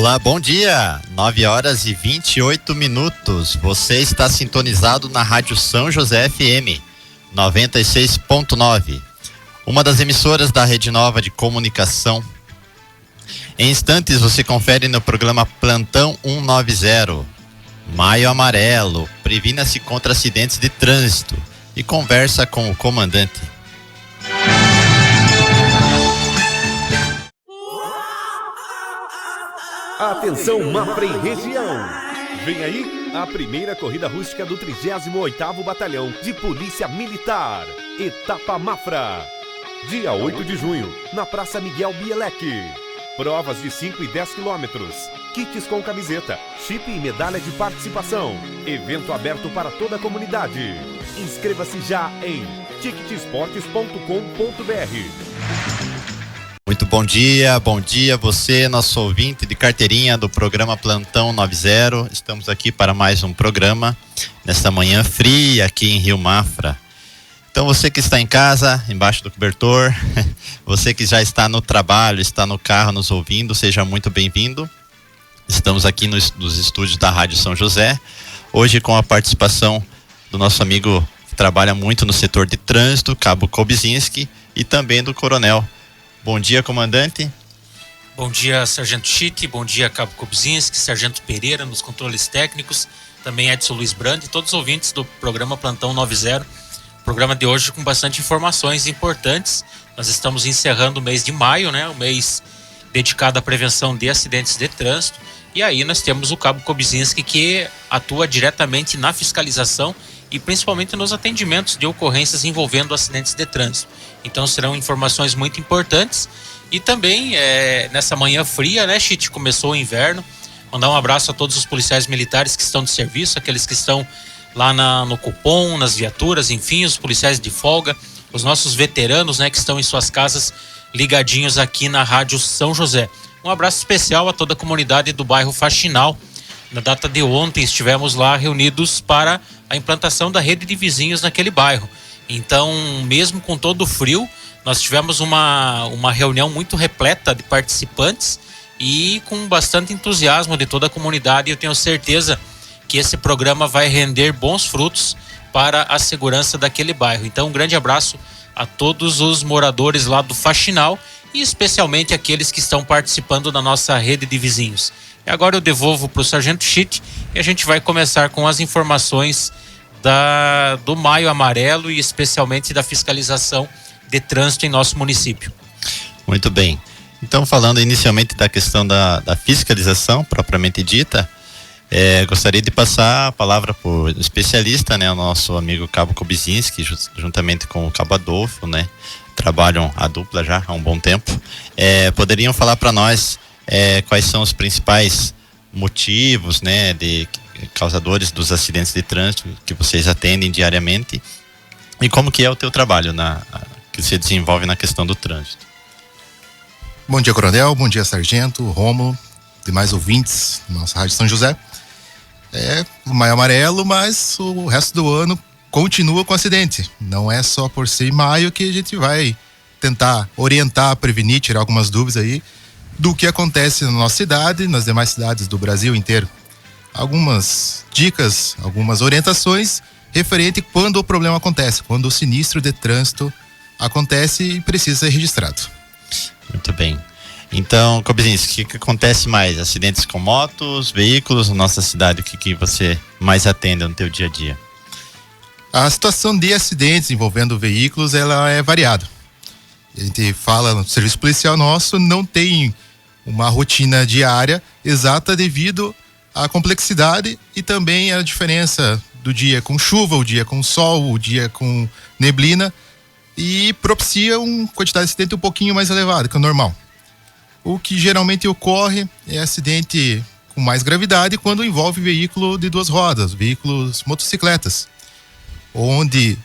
Olá, bom dia, 9 horas e 28 minutos, você está sintonizado na Rádio São José FM 96.9, uma das emissoras da Rede Nova de Comunicação. Em instantes você confere no programa Plantão 190, Maio Amarelo, previna-se contra acidentes de trânsito e conversa com o comandante. Atenção, Mafra e região! Vem aí a primeira corrida rústica do 38º Batalhão de Polícia Militar, Etapa Mafra. Dia 8 de junho, na Praça Miguel Bielek. Provas de 5 e 10 quilômetros, kits com camiseta, chip e medalha de participação. Evento aberto para toda a comunidade. Inscreva-se já em ticketsportes.com.br. Muito bom dia você, nosso ouvinte de carteirinha do programa Plantão 90. Estamos aqui para mais um programa, nesta manhã fria aqui em Rio Mafra. Então você que está em casa, embaixo do cobertor, você que já está no trabalho, está no carro nos ouvindo, seja muito bem-vindo. Estamos aqui nos estúdios da Rádio São José, hoje com a participação do nosso amigo que trabalha muito no setor de trânsito, Cabo Kobzinski, e também do Coronel. Bom dia, comandante. Bom dia, Sargento Chitti, bom dia, Cabo Kobzinski, Sargento Pereira nos controles técnicos, também Edson Luiz Brandi e todos os ouvintes do programa Plantão 90. Programa de hoje com bastante informações importantes. Nós estamos encerrando o mês de maio, né? O mês dedicado à prevenção de acidentes de trânsito. E aí nós temos o Cabo Kobzinski, que atua diretamente na fiscalização e principalmente nos atendimentos de ocorrências envolvendo acidentes de trânsito. Então serão informações muito importantes. E também nessa manhã fria, né, Chit? Começou o inverno. Mandar um abraço a todos os policiais militares que estão de serviço, aqueles que estão lá no cupom, nas viaturas, enfim, os policiais de folga, os nossos veteranos, né, que estão em suas casas ligadinhos aqui na Rádio São José. Um abraço especial a toda a comunidade do bairro Faxinal. Na data de ontem estivemos lá reunidos para a implantação da rede de vizinhos naquele bairro. Então, mesmo com todo o frio, nós tivemos uma reunião muito repleta de participantes e com bastante entusiasmo de toda a comunidade. Eu tenho certeza que esse programa vai render bons frutos para a segurança daquele bairro. Então, um grande abraço a todos os moradores lá do Faxinal e especialmente aqueles que estão participando da nossa rede de vizinhos. E agora eu devolvo para o Sargento Chitti e a gente vai começar com as informações do Maio Amarelo e especialmente da fiscalização de trânsito em nosso município. Muito bem. Então, falando inicialmente da questão da fiscalização propriamente dita, gostaria de passar a palavra para o especialista, né, o nosso amigo Cabo Kobzinski, juntamente com o Cabo Adolfo, né, trabalham a dupla já há um bom tempo. Poderiam falar para nós quais são os principais motivos, né, de causadores dos acidentes de trânsito que vocês atendem diariamente e como que é o teu trabalho que você desenvolve na questão do trânsito. Bom dia, Coronel, bom dia, Sargento, Rômulo, demais ouvintes da nossa Rádio São José. O Maio Amarelo, mas o resto do ano continua com acidente. Não é só por ser maio que a gente vai tentar orientar, prevenir, tirar algumas dúvidas aí do que acontece na nossa cidade e nas demais cidades do Brasil inteiro. Algumas dicas, algumas orientações referente quando o problema acontece, quando o sinistro de trânsito acontece e precisa ser registrado. Muito bem. Então, Kobzinski, o que acontece mais? Acidentes com motos, veículos na nossa cidade, o que você mais atende no teu dia a dia? A situação de acidentes envolvendo veículos, ela é variada. A gente fala no serviço policial nosso, não tem uma rotina diária exata devido à complexidade e também a diferença do dia com chuva, o dia com sol, o dia com neblina, e propicia uma quantidade de acidente um pouquinho mais elevada que o normal. O que geralmente ocorre é acidente com mais gravidade quando envolve veículo de duas rodas, veículos motocicletas, onde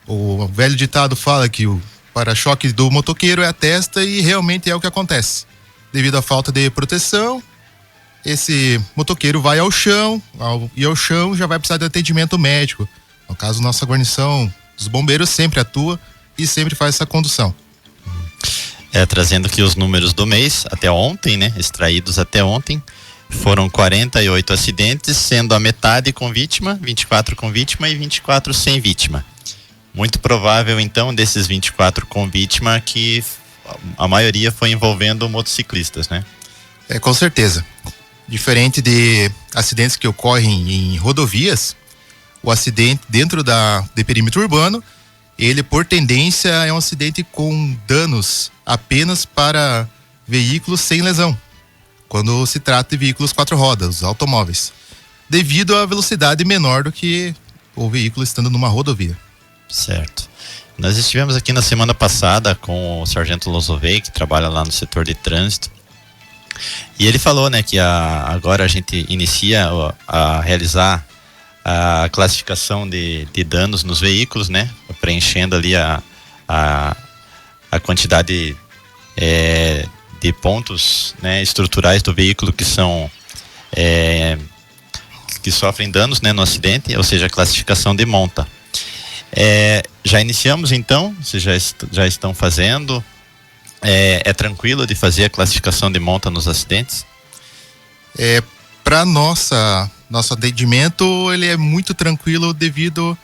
o velho ditado fala que o para-choque do motoqueiro é a testa, e realmente é o que acontece. Devido à falta de proteção, esse motoqueiro vai ao chão, e ao chão já vai precisar de atendimento médico. No caso, nossa guarnição dos bombeiros sempre atua e sempre faz essa condução. Trazendo aqui os números do mês, até ontem, né? Extraídos até ontem. foram 48 acidentes, sendo a metade com vítima, 24 com vítima e 24 sem vítima. Muito provável, então, desses 24 com vítima, que a maioria foi envolvendo motociclistas, né? Com certeza. Diferente de acidentes que ocorrem em rodovias, o acidente dentro de perímetro urbano, ele por tendência é um acidente com danos apenas para veículos sem lesão, quando se trata de veículos 4 rodas, automóveis, devido à velocidade menor do que o veículo estando numa rodovia. Certo. Nós estivemos aqui na semana passada com o Sargento Losovei, que trabalha lá no setor de trânsito, e ele falou, né, que agora a gente inicia a realizar a classificação de danos nos veículos, né, preenchendo ali a quantidade de pontos, né, estruturais do veículo que são que sofrem danos, né, no acidente, ou seja, a classificação de monta. Já iniciamos então? Vocês já estão fazendo? É tranquilo de fazer a classificação de monta nos acidentes? Para nosso atendimento, ele é muito tranquilo devido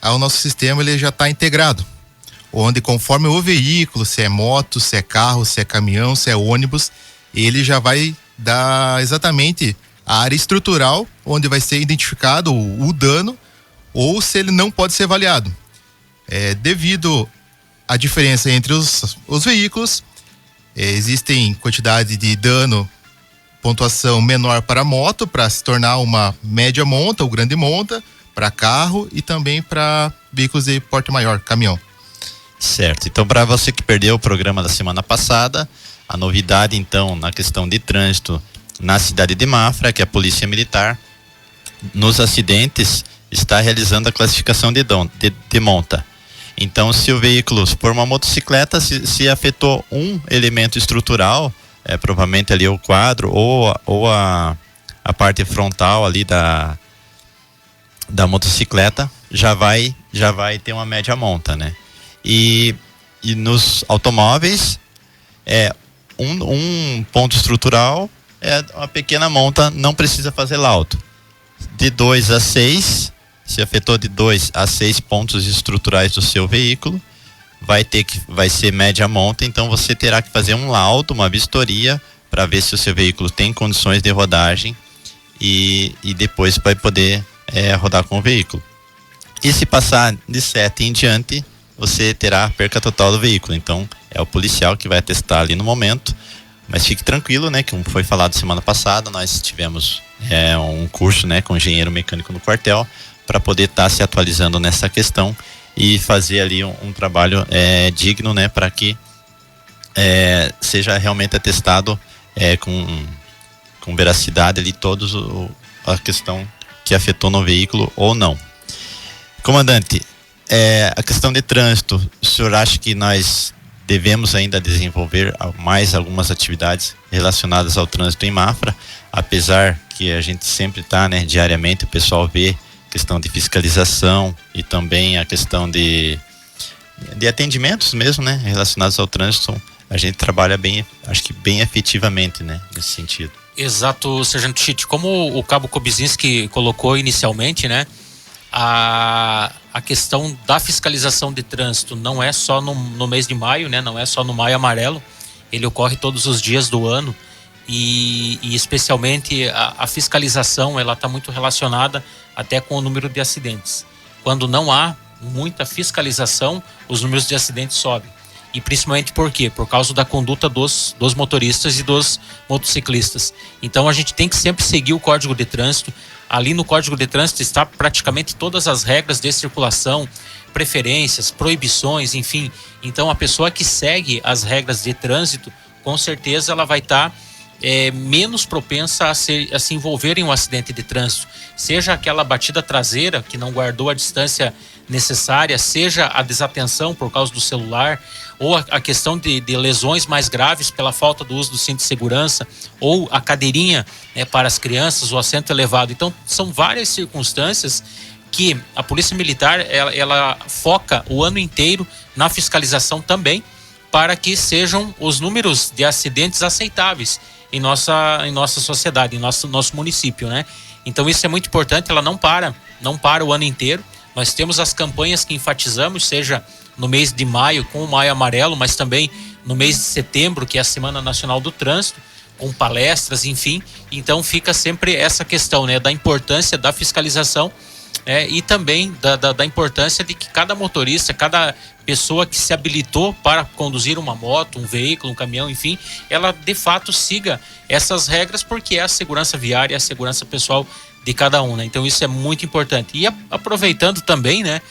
ao nosso sistema, ele já está integrado, onde conforme o veículo, se é moto, se é carro, se é caminhão, se é ônibus, ele já vai dar exatamente a área estrutural onde vai ser identificado o dano ou se ele não pode ser avaliado. Devido à diferença entre os veículos, existem quantidade de dano, pontuação menor para moto, para se tornar uma média monta ou grande monta, para carro e também para veículos de porte maior, caminhão. Certo, então para você que perdeu o programa da semana passada, a novidade então na questão de trânsito na cidade de Mafra, que a Polícia Militar, nos acidentes, está realizando a classificação de monta. Então, se o veículo, se for uma motocicleta, se afetou um elemento estrutural, provavelmente ali o quadro ou a parte frontal ali da motocicleta, já vai ter uma média monta, né? E nos automóveis, um ponto estrutural é uma pequena monta, não precisa fazer laudo. De 2 a 6, se afetou de 2 a 6 pontos estruturais do seu veículo, vai ser média monta, então você terá que fazer um laudo, uma vistoria, para ver se o seu veículo tem condições de rodagem e depois vai poder rodar com o veículo. E se passar de 7 em diante, você terá a perca total do veículo. Então, é o policial que vai testar ali no momento. Mas fique tranquilo, né? Que como foi falado semana passada, nós tivemos um curso, né, com engenheiro mecânico no quartel para poder estar se atualizando nessa questão e fazer ali um trabalho digno, né? Para que seja realmente atestado com veracidade ali todos a questão que afetou no veículo ou não. Comandante, a questão de trânsito, o senhor acha que nós devemos ainda desenvolver mais algumas atividades relacionadas ao trânsito em Mafra, apesar que a gente sempre está, né, diariamente, o pessoal vê questão de fiscalização e também a questão de atendimentos mesmo, né, relacionados ao trânsito, a gente trabalha bem, acho que bem efetivamente, né, nesse sentido. Exato, Sargento Chit, como o Cabo Kobizinski colocou inicialmente, né, a questão da fiscalização de trânsito não é só no mês de maio, né? Não é só no Maio Amarelo, ele ocorre todos os dias do ano e especialmente a fiscalização, ela está muito relacionada até com o número de acidentes. Quando não há muita fiscalização, os números de acidentes sobem. E principalmente por quê? Por causa da conduta dos motoristas e dos motociclistas. Então a gente tem que sempre seguir o Código de Trânsito. Ali no Código de Trânsito está praticamente todas as regras de circulação, preferências, proibições, enfim. Então a pessoa que segue as regras de trânsito, com certeza ela vai estar menos propensa a se envolver em um acidente de trânsito. Seja aquela batida traseira que não guardou a distância necessária, seja a desatenção por causa do celular, ou a questão de lesões mais graves pela falta do uso do cinto de segurança, ou a cadeirinha para as crianças, o assento elevado. Então, são várias circunstâncias que a Polícia Militar ela foca o ano inteiro na fiscalização também, para que sejam os números de acidentes aceitáveis em nossa sociedade, em nosso município, né? Então isso é muito importante, ela não para o ano inteiro. Nós temos as campanhas que enfatizamos, seja no mês de maio com o Maio Amarelo, mas também no mês de setembro, que é a Semana Nacional do Trânsito, com palestras, enfim. Então fica sempre essa questão, né, da importância da fiscalização, e também da importância de que cada motorista, cada pessoa que se habilitou para conduzir uma moto, um veículo, um caminhão, enfim, ela de fato siga essas regras, porque é a segurança viária, a segurança pessoal de cada um, né? Então isso é muito importante. E aproveitando também, né,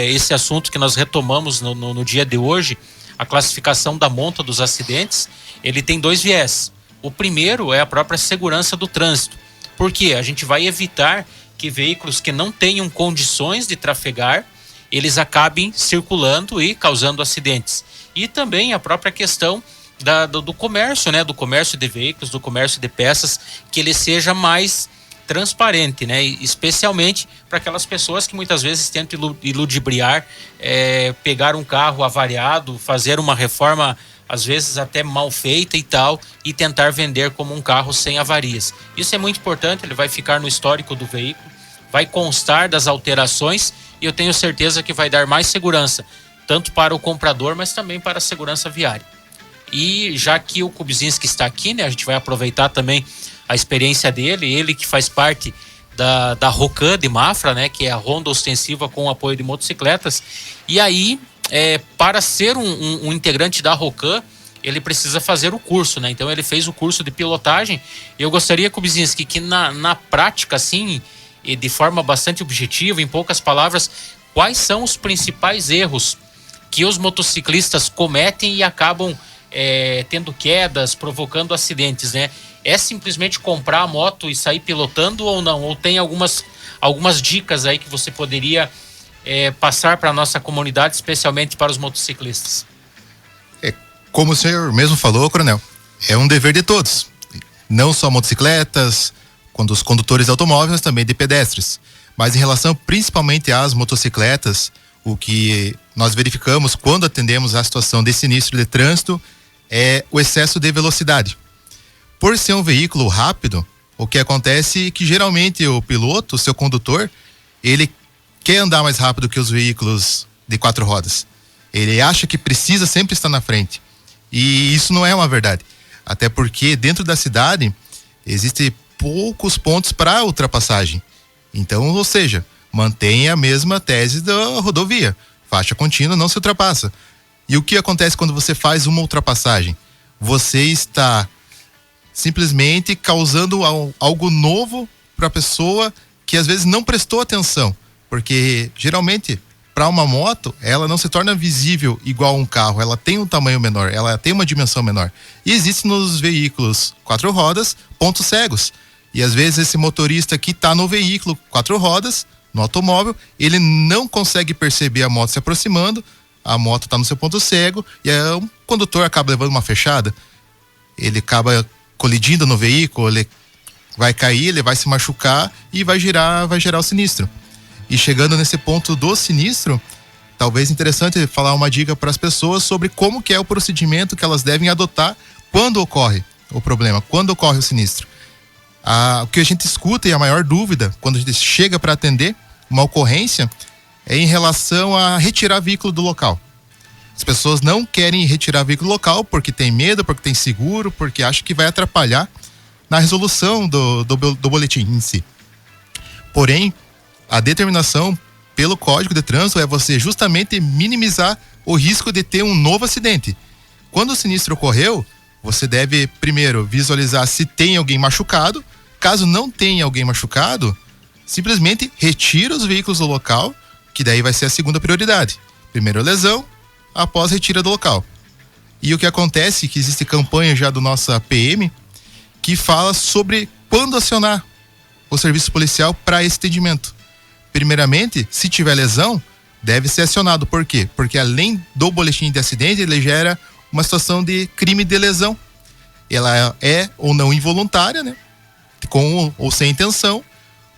esse assunto que nós retomamos no dia de hoje, a classificação da monta dos acidentes, ele tem 2 viés. O primeiro é a própria segurança do trânsito, porque a gente vai evitar que veículos que não tenham condições de trafegar, eles acabem circulando e causando acidentes. E também a própria questão do comércio, né? Do comércio de veículos, do comércio de peças, que ele seja mais transparente, né? E especialmente para aquelas pessoas que muitas vezes tentam iludibriar, pegar um carro avariado, fazer uma reforma às vezes até mal feita e tal, e tentar vender como um carro sem avarias. Isso é muito importante, ele vai ficar no histórico do veículo, vai constar das alterações, e eu tenho certeza que vai dar mais segurança, tanto para o comprador, mas também para a segurança viária. E já que o Kubzinski está aqui, né, a gente vai aproveitar também a experiência dele, ele que faz parte da ROCAN de Mafra, né, que é a Ronda Ostensiva com apoio de motocicletas, e aí, para ser um integrante da ROCAN, ele precisa fazer o curso, né? Então ele fez o curso de pilotagem. Eu gostaria, Kubzinski, que na prática, assim, e de forma bastante objetiva, em poucas palavras, quais são os principais erros que os motociclistas cometem e acabam tendo quedas, provocando acidentes, né? É simplesmente comprar a moto e sair pilotando ou não? Ou tem algumas dicas aí que você poderia passar para a nossa comunidade, especialmente para os motociclistas? Como o senhor mesmo falou, coronel, é um dever de todos, não só motocicletas, quando os condutores de automóveis, mas também de pedestres. Mas em relação principalmente às motocicletas, o que nós verificamos quando atendemos a situação de sinistro de trânsito é o excesso de velocidade. Por ser um veículo rápido, o que acontece é que geralmente o piloto, o seu condutor, ele quer andar mais rápido que os veículos de 4 rodas. Ele acha que precisa sempre estar na frente. E isso não é uma verdade. Até porque dentro da cidade existem poucos pontos para ultrapassagem. Então, ou seja, mantenha a mesma tese da rodovia. Faixa contínua, não se ultrapassa. E o que acontece quando você faz uma ultrapassagem? Você está simplesmente causando algo novo para a pessoa que às vezes não prestou atenção. Porque geralmente para uma moto ela não se torna visível igual a um carro, ela tem um tamanho menor, ela tem uma dimensão menor. E existe nos veículos 4 rodas pontos cegos, e às vezes esse motorista que está no veículo 4 rodas, no automóvel, ele não consegue perceber a moto se aproximando, a moto está no seu ponto cego, e aí o condutor acaba levando uma fechada, ele acaba colidindo no veículo, ele vai cair, ele vai se machucar e vai gerar o sinistro. E chegando nesse ponto do sinistro, talvez interessante falar uma dica para as pessoas sobre como que é o procedimento que elas devem adotar quando ocorre o problema, quando ocorre o sinistro. O que a gente escuta e a maior dúvida quando a gente chega para atender uma ocorrência é em relação a retirar veículo do local. As pessoas não querem retirar veículo do local porque tem medo, porque tem seguro, porque acham que vai atrapalhar na resolução do boletim em si. Porém, a determinação pelo Código de Trânsito é você justamente minimizar o risco de ter um novo acidente. Quando o sinistro ocorreu, você deve primeiro visualizar se tem alguém machucado. Caso não tenha alguém machucado, simplesmente retira os veículos do local, que daí vai ser a segunda prioridade. Primeiro a lesão, após retira do local. E o que acontece é que existe campanha já do nosso PM que fala sobre quando acionar o serviço policial para esse atendimento. Primeiramente, se tiver lesão, deve ser acionado. Por quê? Porque além do boletim de acidente, ele gera uma situação de crime de lesão. Ela é ou não involuntária, né? Com ou sem intenção,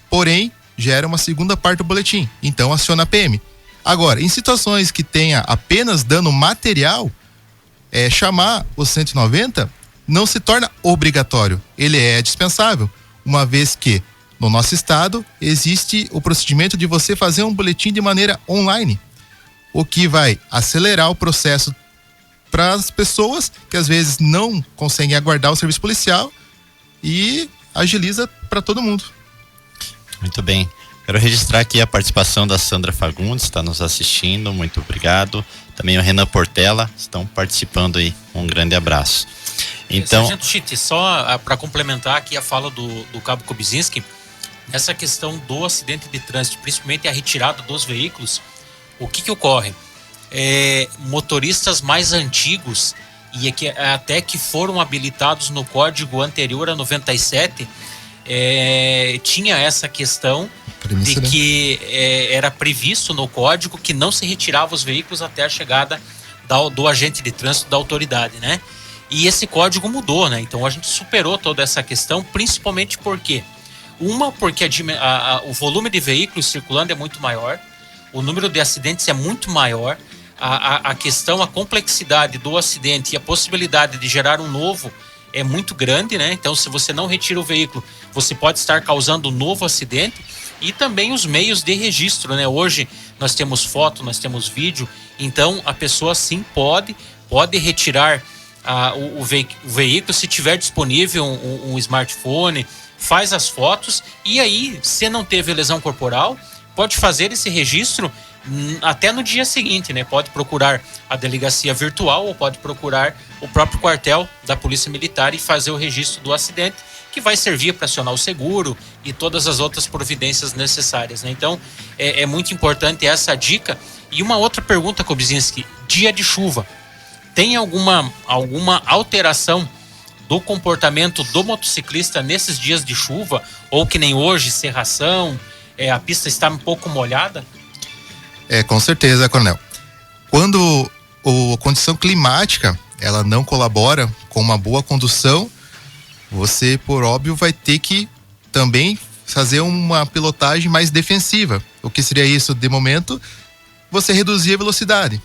porém, gera uma segunda parte do boletim. Então, aciona a PM. Agora, em situações que tenha apenas dano material, chamar o 190 não se torna obrigatório, ele é dispensável, uma vez que no nosso estado existe o procedimento de você fazer um boletim de maneira online, o que vai acelerar o processo para as pessoas que às vezes não conseguem aguardar o serviço policial e agiliza para todo mundo. Muito bem. Quero registrar aqui a participação da Sandra Fagundes, está nos assistindo, muito obrigado. Também o Renan Portela estão participando aí, um grande abraço. Então, Sargento Chit, só para complementar aqui a fala do Cabo Kubzinski, essa questão do acidente de trânsito, principalmente a retirada dos veículos, o que ocorre? Motoristas mais antigos e até que foram habilitados no código anterior a 97, tinha essa questão de que era previsto no código que não se retirava os veículos até a chegada do agente de trânsito da autoridade, né? E esse código mudou, né? Então a gente superou toda essa questão, principalmente porque o volume de veículos circulando é muito maior, o número de acidentes é muito maior, a questão, a complexidade do acidente e a possibilidade de gerar um novo é muito grande, né? Então, se você não retira o veículo, você pode estar causando um novo acidente. E também os meios de registro, né? Hoje nós temos foto, nós temos vídeo, então a pessoa sim pode retirar o veículo, se tiver disponível um smartphone, faz as fotos e aí, se não teve lesão corporal, pode fazer esse registro até no dia seguinte, né? Pode procurar a delegacia virtual ou pode procurar o próprio quartel da Polícia Militar e fazer o registro do acidente, que vai servir para acionar o seguro e todas as outras providências necessárias, né? Então, é muito importante essa dica. E uma outra pergunta, Kubzinski, dia de chuva, tem alguma alteração do comportamento do motociclista nesses dias de chuva? Ou que nem hoje, cerração, a pista está um pouco molhada? Com certeza, Coronel. Quando a condição climática ela não colabora com uma boa condução, você, por óbvio, vai ter que também fazer uma pilotagem mais defensiva. O que seria isso? De momento, você reduzir a velocidade.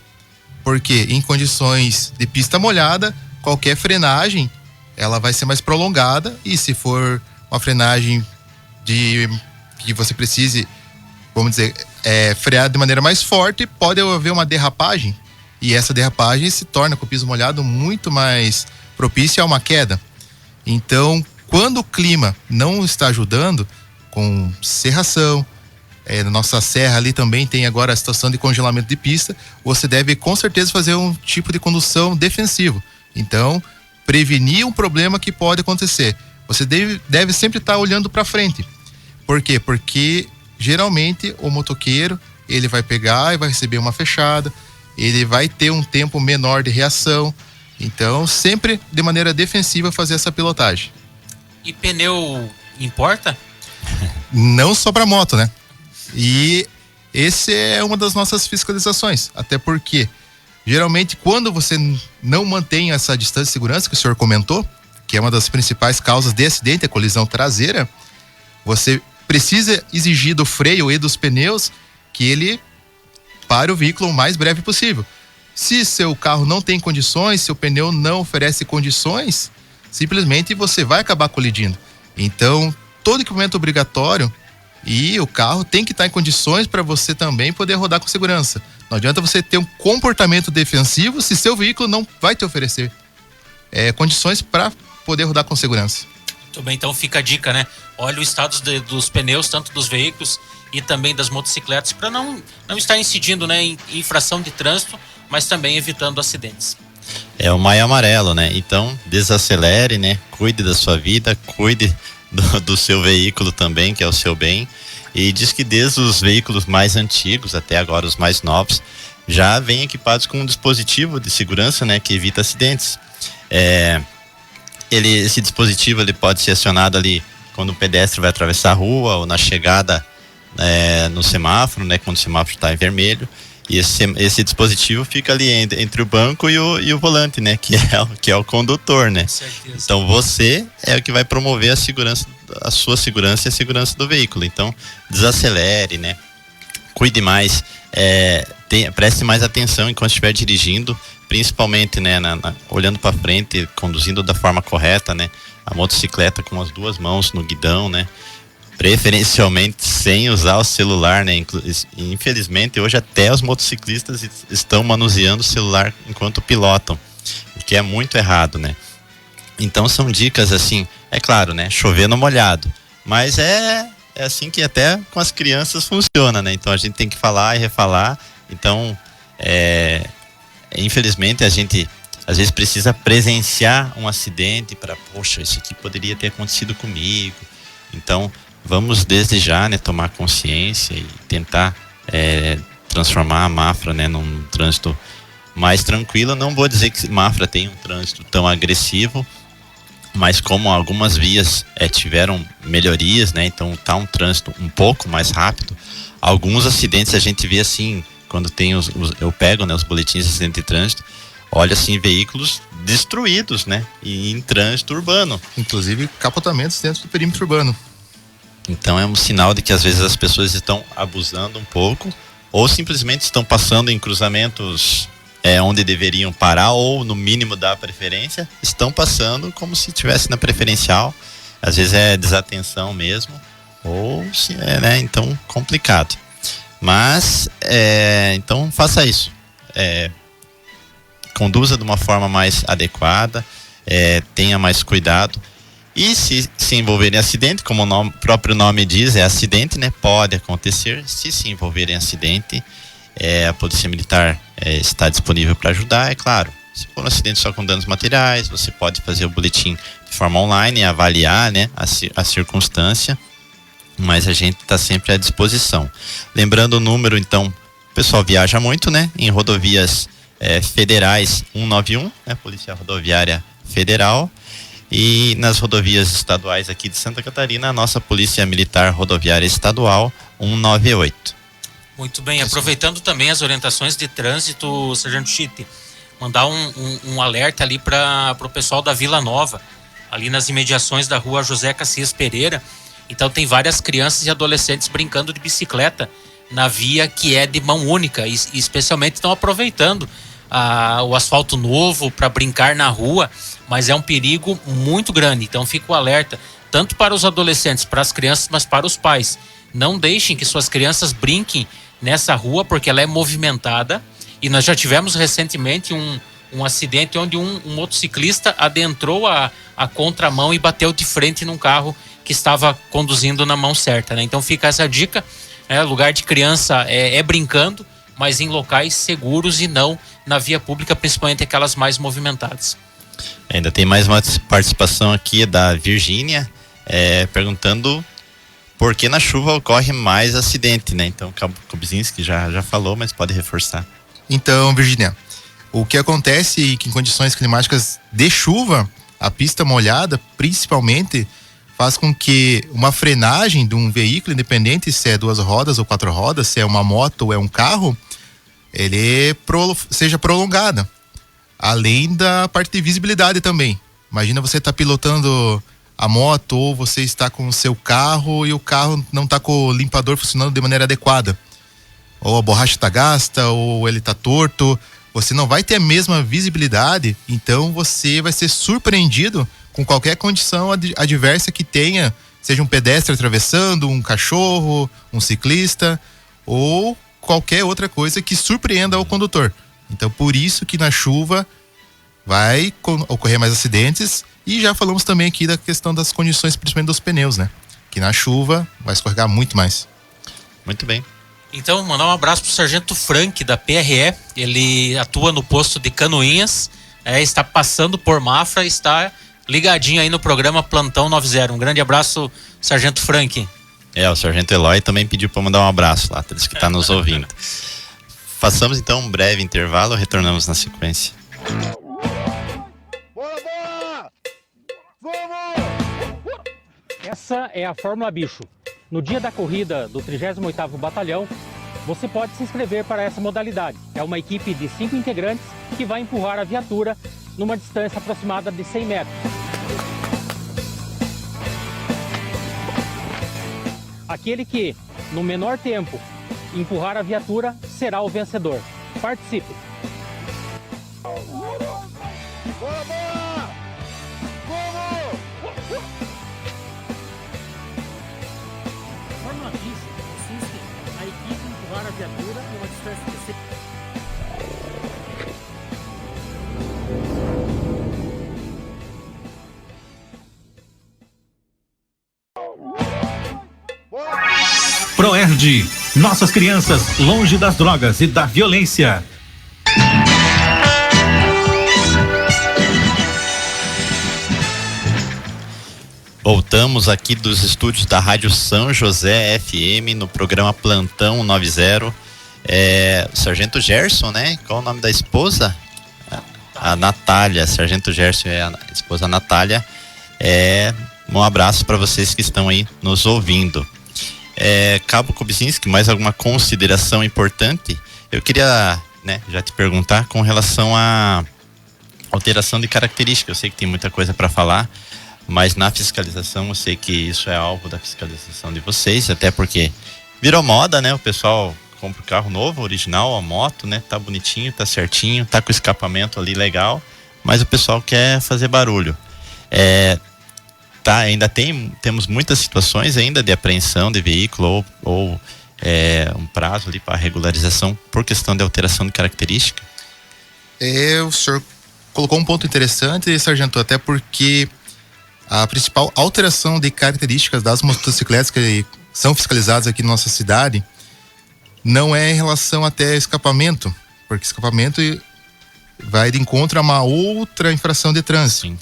Porque em condições de pista molhada, qualquer frenagem, ela vai ser mais prolongada, e se for uma frenagem que você precise, vamos dizer, frear de maneira mais forte, pode haver uma derrapagem, e essa derrapagem se torna, com o piso molhado, muito mais propícia a uma queda. Então, quando o clima não está ajudando, com serração, na nossa serra ali também tem agora a situação de congelamento de pista, você deve com certeza fazer um tipo de condução defensivo. Então, prevenir um problema que pode acontecer. Você deve sempre estar olhando para frente. Por quê? Porque geralmente o motoqueiro, ele vai pegar e vai receber uma fechada, ele vai ter um tempo menor de reação. Então, sempre de maneira defensiva fazer essa pilotagem. E pneu importa? Não só para moto, né? E esse é uma das nossas fiscalizações, até porque geralmente quando você não mantém essa distância de segurança que o senhor comentou, que é uma das principais causas de acidente, a colisão traseira, você precisa exigir do freio e dos pneus que ele pare o veículo o mais breve possível. Se seu carro não tem condições, seu pneu não oferece condições, simplesmente você vai acabar colidindo. Então, todo equipamento obrigatório, e o carro tem que estar em condições para você também poder rodar com segurança. Não adianta você ter um comportamento defensivo se seu veículo não vai te oferecer condições para poder rodar com segurança. Muito bem, então fica a dica, né? Olha o estado dos pneus, tanto dos veículos e também das motocicletas, para não estar incidindo, né, em infração de trânsito, mas também evitando acidentes. É o maio amarelo, né? Então, desacelere, né? Cuide da sua vida, cuide do seu veículo também, que é o seu bem. E diz que desde os veículos mais antigos até agora os mais novos já vêm equipados com um dispositivo de segurança, né, que evita acidentes. Esse dispositivo ele pode ser acionado ali quando o pedestre vai atravessar a rua ou na chegada no semáforo, né, quando o semáforo está em vermelho. E esse dispositivo fica ali entre o banco e o volante, né? Que é o condutor, né? Certeza. Então você é o que vai promover a sua segurança e a segurança do veículo. Então desacelere, né? cuide mais, preste mais atenção enquanto estiver dirigindo, principalmente, né, olhando para frente, conduzindo da forma correta, né, a motocicleta com as duas mãos no guidão, né, preferencialmente sem usar o celular, né, infelizmente hoje até os motociclistas estão manuseando o celular enquanto pilotam, o que é muito errado, né. Então são dicas assim, é claro, né, chover no molhado, mas é assim que até com as crianças funciona, né, então a gente tem que falar e refalar, então infelizmente a gente às vezes precisa presenciar um acidente para, poxa, isso aqui poderia ter acontecido comigo. Então vamos desde já, né, tomar consciência e tentar transformar a Mafra, né, num trânsito mais tranquilo. Não vou dizer que Mafra tem um trânsito tão agressivo, mas como algumas vias tiveram melhorias, né, então tá um trânsito um pouco mais rápido. Alguns acidentes a gente vê assim, quando tem eu pego, né, os boletins de acidente de trânsito, olha assim, veículos destruídos, né, e em trânsito urbano. Inclusive capotamentos dentro do perímetro urbano. Então é um sinal de que às vezes as pessoas estão abusando um pouco, ou simplesmente estão passando em cruzamentos onde deveriam parar, ou no mínimo da preferência, estão passando como se estivesse na preferencial. Às vezes é desatenção mesmo, ou se né, então complicado. Mas, então faça isso. Conduza de uma forma mais adequada, tenha mais cuidado. E se envolver em acidente, como o próprio nome diz, é acidente, né? Pode acontecer. Se envolver em acidente, a Polícia Militar está disponível para ajudar, é claro. Se for um acidente só com danos materiais, você pode fazer o boletim de forma online e avaliar, né, a circunstância. Mas a gente está sempre à disposição. Lembrando o número, então, o pessoal viaja muito, né? Em rodovias federais 191, né? Polícia Rodoviária Federal. E nas rodovias estaduais aqui de Santa Catarina, a nossa Polícia Militar Rodoviária Estadual 198. Muito bem, aproveitando também as orientações de trânsito, Sargento Chite, mandar um alerta ali para o pessoal da Vila Nova, ali nas imediações da rua José Cassias Pereira. Então tem várias crianças e adolescentes brincando de bicicleta na via que é de mão única e especialmente estão aproveitando o asfalto novo para brincar na rua, mas é um perigo muito grande. Então fica o alerta, tanto para os adolescentes, para as crianças, mas para os pais. Não deixem que suas crianças brinquem nessa rua, porque ela é movimentada, e nós já tivemos recentemente um acidente onde um motociclista adentrou a contramão e bateu de frente num carro que estava conduzindo na mão certa, né? Então fica essa dica, lugar de criança é brincando, mas em locais seguros e não na via pública, principalmente aquelas mais movimentadas. Ainda tem mais uma participação aqui da Virgínia, perguntando por que na chuva ocorre mais acidente, né? Então, Kubzinski já falou, mas pode reforçar. Então, Virgínia, o que acontece é que em condições climáticas de chuva, a pista molhada, principalmente, faz com que uma frenagem de um veículo, independente se é 2 rodas ou 4 rodas, se é uma moto ou é um carro, ele seja prolongada. Além da parte de visibilidade também. Imagina você estar pilotando a moto, ou você está com o seu carro e o carro não está com o limpador funcionando de maneira adequada. Ou a borracha está gasta, ou ele está torto. Você não vai ter a mesma visibilidade, então você vai ser surpreendido com qualquer condição adversa que tenha, seja um pedestre atravessando, um cachorro, um ciclista, ou qualquer outra coisa que surpreenda o condutor. Então, por isso que na chuva vai ocorrer mais acidentes, e já falamos também aqui da questão das condições, principalmente dos pneus, né? Que na chuva vai escorregar muito mais. Muito bem. Então, mandar um abraço pro Sargento Frank, da PRE. Ele atua no posto de Canoinhas, está passando por Mafra, está ligadinho aí no programa Plantão 90. Um grande abraço, Sargento Frank. O Sargento Eloy também pediu para mandar um abraço lá, disse que está nos ouvindo. Façamos então um breve intervalo, retornamos na sequência. Essa é a Fórmula Bicho. No dia da corrida do 38º Batalhão, você pode se inscrever para essa modalidade. É uma equipe de 5 integrantes que vai empurrar a viatura numa distância aproximada de 100 metros. Aquele que, no menor tempo, empurrar a viatura será o vencedor. Participe! Forma aviso, consiste a equipe empurrar a viatura em uma distância de 100. Proerd, nossas crianças longe das drogas e da violência. Voltamos aqui dos estúdios da Rádio São José FM no programa Plantão 90. O Sargento Gerson, né? Qual o nome da esposa? A Natália. Sargento Gerson é a esposa Natália. Um abraço para vocês que estão aí nos ouvindo. Cabo Kubzinski, mais alguma consideração importante? Eu queria, já te perguntar com relação à alteração de característica. Eu sei que tem muita coisa para falar, mas na fiscalização eu sei que isso é alvo da fiscalização de vocês, até porque virou moda, né? O pessoal compra o carro novo, original, a moto, né? Tá bonitinho, tá certinho, tá com o escapamento ali legal, mas o pessoal quer fazer barulho. Ainda temos muitas situações ainda de apreensão de veículo ou um prazo ali para regularização por questão de alteração de característica. O senhor colocou um ponto interessante, sargento, até porque a principal alteração de características das motocicletas que são fiscalizadas aqui na nossa cidade não é em relação até escapamento, porque escapamento vai de encontro a uma outra infração de trânsito. Sim.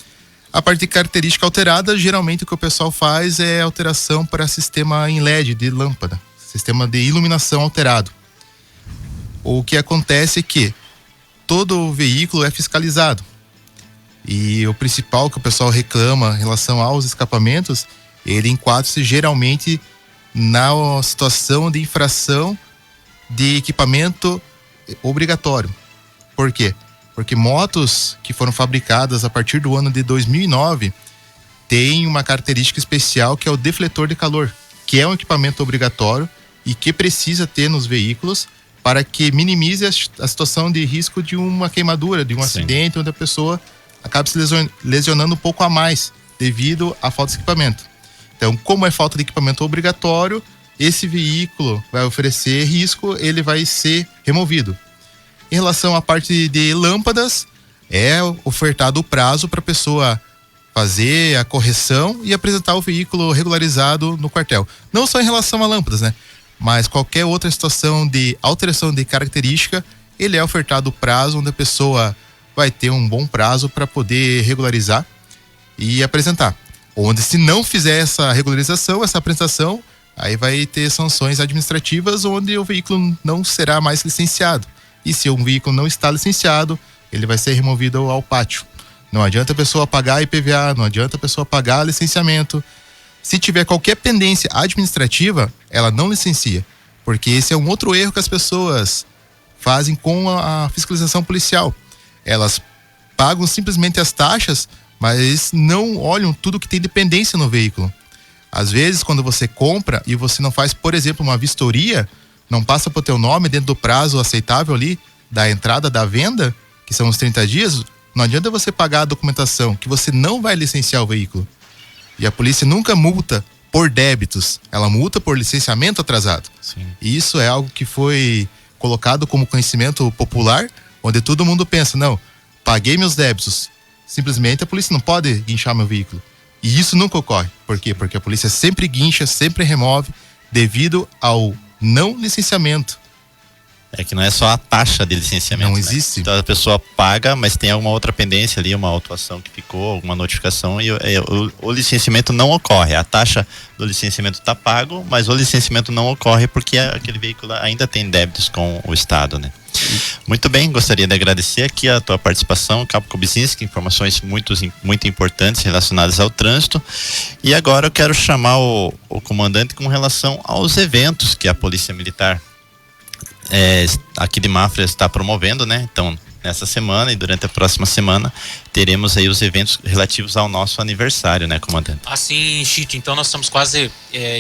A parte de característica alterada, geralmente o que o pessoal faz é alteração para sistema em LED de lâmpada, sistema de iluminação alterado. O que acontece é que todo veículo é fiscalizado. E o principal que o pessoal reclama em relação aos escapamentos, ele enquadra-se geralmente na situação de infração de equipamento obrigatório. Por quê? Porque motos que foram fabricadas a partir do ano de 2009 têm uma característica especial que é o defletor de calor, que é um equipamento obrigatório e que precisa ter nos veículos para que minimize a situação de risco de uma queimadura, de um acidente onde a pessoa acaba se lesionando um pouco a mais devido à falta de equipamento. Então, como é falta de equipamento obrigatório, esse veículo vai oferecer risco, ele vai ser removido. Em relação à parte de lâmpadas, é ofertado o prazo para a pessoa fazer a correção e apresentar o veículo regularizado no quartel. Não só em relação a lâmpadas, né? Mas qualquer outra situação de alteração de característica, ele é ofertado o prazo onde a pessoa vai ter um bom prazo para poder regularizar e apresentar. Onde se não fizer essa regularização, essa apresentação, aí vai ter sanções administrativas onde o veículo não será mais licenciado. E se um veículo não está licenciado, ele vai ser removido ao pátio. Não adianta a pessoa pagar IPVA, não adianta a pessoa pagar licenciamento. Se tiver qualquer pendência administrativa, ela não licencia. Porque esse é um outro erro que as pessoas fazem com a fiscalização policial. Elas pagam simplesmente as taxas, mas não olham tudo que tem dependência no veículo. Às vezes, quando você compra e você não faz, por exemplo, uma vistoria, não passa para o teu nome dentro do prazo aceitável ali da entrada da venda, que são os 30 dias, não adianta você pagar a documentação, que você não vai licenciar o veículo. E a polícia nunca multa por débitos, ela multa por licenciamento atrasado. Sim. E isso é algo que foi colocado como conhecimento popular, onde todo mundo pensa, não, paguei meus débitos, simplesmente a polícia não pode guinchar meu veículo. E isso nunca ocorre. Por quê? Porque a polícia sempre guincha, sempre remove, devido ao não licenciamento. É que não é só a taxa de licenciamento. Não existe. Então a pessoa paga, mas tem alguma outra pendência ali, uma autuação que ficou, alguma notificação e o licenciamento não ocorre. A taxa do licenciamento está pago, mas o licenciamento não ocorre porque aquele veículo ainda tem débitos com o Estado, né? Muito bem, gostaria de agradecer aqui a tua participação, Cabo Kubzinski, informações muito importantes relacionadas ao trânsito. E agora eu quero chamar o comandante com relação aos eventos que a Polícia Militar aqui de Mafra está promovendo, né? Então, nessa semana e durante a próxima semana teremos aí os eventos relativos ao nosso aniversário, né, comandante? Assim, Chito, então nós estamos quase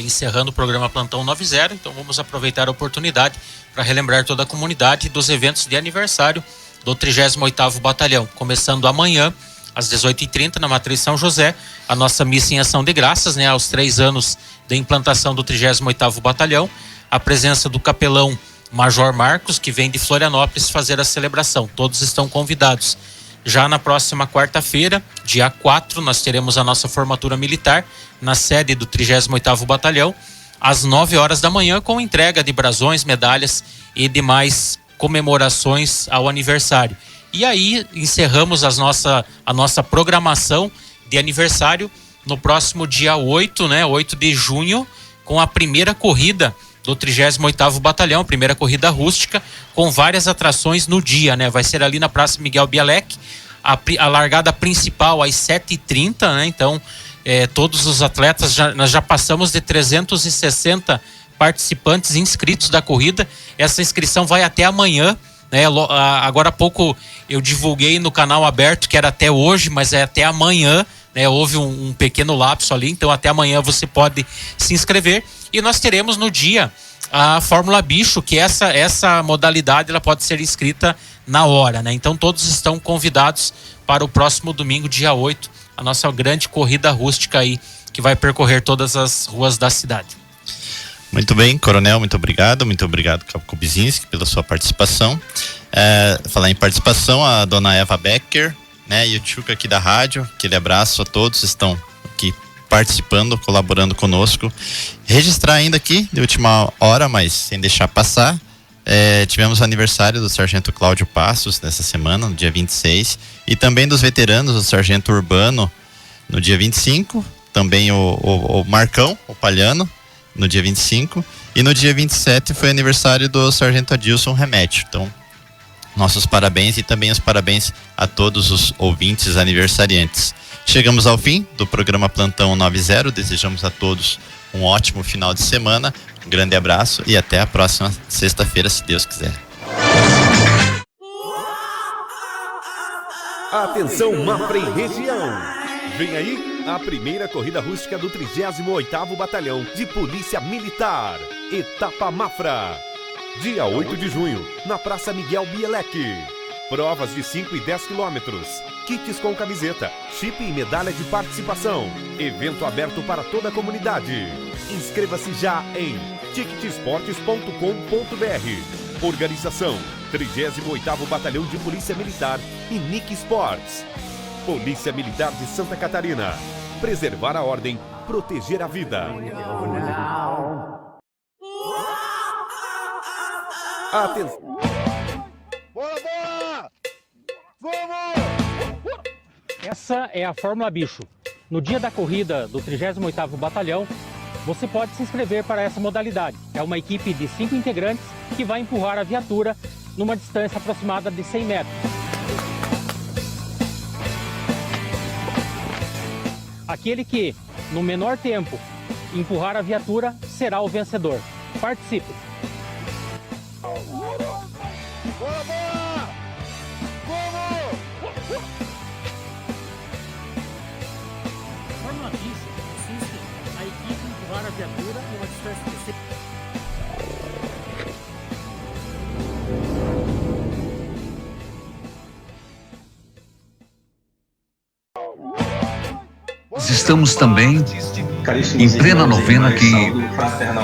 encerrando o programa Plantão 90, então vamos aproveitar a oportunidade para relembrar toda a comunidade dos eventos de aniversário do 38º Batalhão, começando amanhã às 18h30 na Matriz São José, a nossa missa em ação de graças, né, aos 3 anos da implantação do 38º Batalhão, a presença do capelão Major Marcos, que vem de Florianópolis fazer a celebração. Todos estão convidados. Já na próxima quarta-feira, dia 4, nós teremos a nossa formatura militar na sede do 38º Batalhão, às 9 horas da manhã, com entrega de brasões, medalhas e demais comemorações ao aniversário. E aí encerramos a nossa programação de aniversário no próximo dia 8, né, 8 de junho, com a primeira corrida do 38º Batalhão, primeira corrida rústica, com várias atrações no dia, né? Vai ser ali na Praça Miguel Bielek, a largada principal às 7h30, né? Então, todos os atletas, nós já passamos de 360 participantes inscritos da corrida. Essa inscrição vai até amanhã, né? Agora há pouco eu divulguei no canal aberto que era até hoje, mas é até amanhã, né? Houve um pequeno lapso ali, então até amanhã você pode se inscrever. E nós teremos no dia a Fórmula Bicho, que essa modalidade ela pode ser inscrita na hora, né? Então todos estão convidados para o próximo domingo, dia 8, a nossa grande corrida rústica aí, que vai percorrer todas as ruas da cidade. Muito bem, Coronel, muito obrigado, Cabo Kubzinski, pela sua participação. Falar em participação, a dona Eva Becker, né, e o Tchuca aqui da rádio, aquele abraço a todos, estão aqui participando, colaborando conosco. Registrar ainda aqui, de última hora, mas sem deixar passar, tivemos o aniversário do Sargento Cláudio Passos nessa semana, no dia 26, e também dos veteranos, o Sargento Urbano, no dia 25, também o Marcão, o Palhano, no dia 25, e no dia 27 foi aniversário do Sargento Adilson Remédio. Então, nossos parabéns e também os parabéns a todos os ouvintes aniversariantes. Chegamos ao fim do programa Plantão 90, desejamos a todos um ótimo final de semana, um grande abraço e até a próxima sexta-feira, se Deus quiser. Atenção, Mafra e região! Vem aí a primeira corrida rústica do 38º Batalhão de Polícia Militar, Etapa Mafra. Dia 8 de junho, na Praça Miguel Bielek. Provas de 5 e 10 quilômetros. Kits com camiseta, chip e medalha de participação. Evento aberto para toda a comunidade. Inscreva-se já em ticketsportes.com.br. Organização 38º Batalhão de Polícia Militar e Nick Sports. Polícia Militar de Santa Catarina. Preservar a ordem, proteger a vida. Atenção. Essa é a Fórmula Bicho. No dia da corrida do 38º Batalhão, você pode se inscrever para essa modalidade. É uma equipe de 5 integrantes que vai empurrar a viatura numa distância aproximada de 100 metros. Aquele que, no menor tempo, empurrar a viatura será o vencedor. Participe! Fórmula Bicho consiste a equipe empurrar a viatura numa distância de 100 metros. Estamos também em plena novena que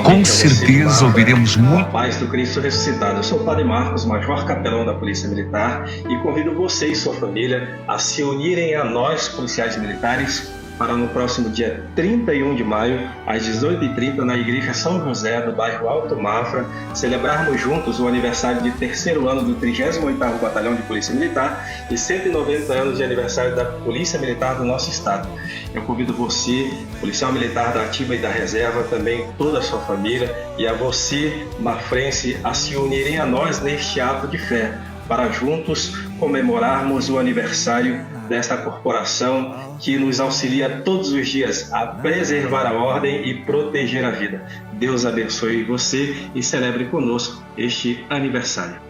com certeza ouviremos muito. Paz do Cristo ressuscitado. Eu sou o Padre Marcos, Major Capelão da Polícia Militar, e convido você e sua família a se unirem a nós, policiais militares, para no próximo dia 31 de maio, às 18h30, na Igreja São José, do bairro Alto Mafra, celebrarmos juntos o aniversário de 3º ano do 38º Batalhão de Polícia Militar e 190 anos de aniversário da Polícia Militar do nosso estado. Eu convido você, policial militar da ativa e da reserva, também toda a sua família, e a você, mafrense, a se unirem a nós neste ato de fé, para juntos comemorarmos o aniversário desta corporação que nos auxilia todos os dias a preservar a ordem e proteger a vida. Deus abençoe você e celebre conosco este aniversário.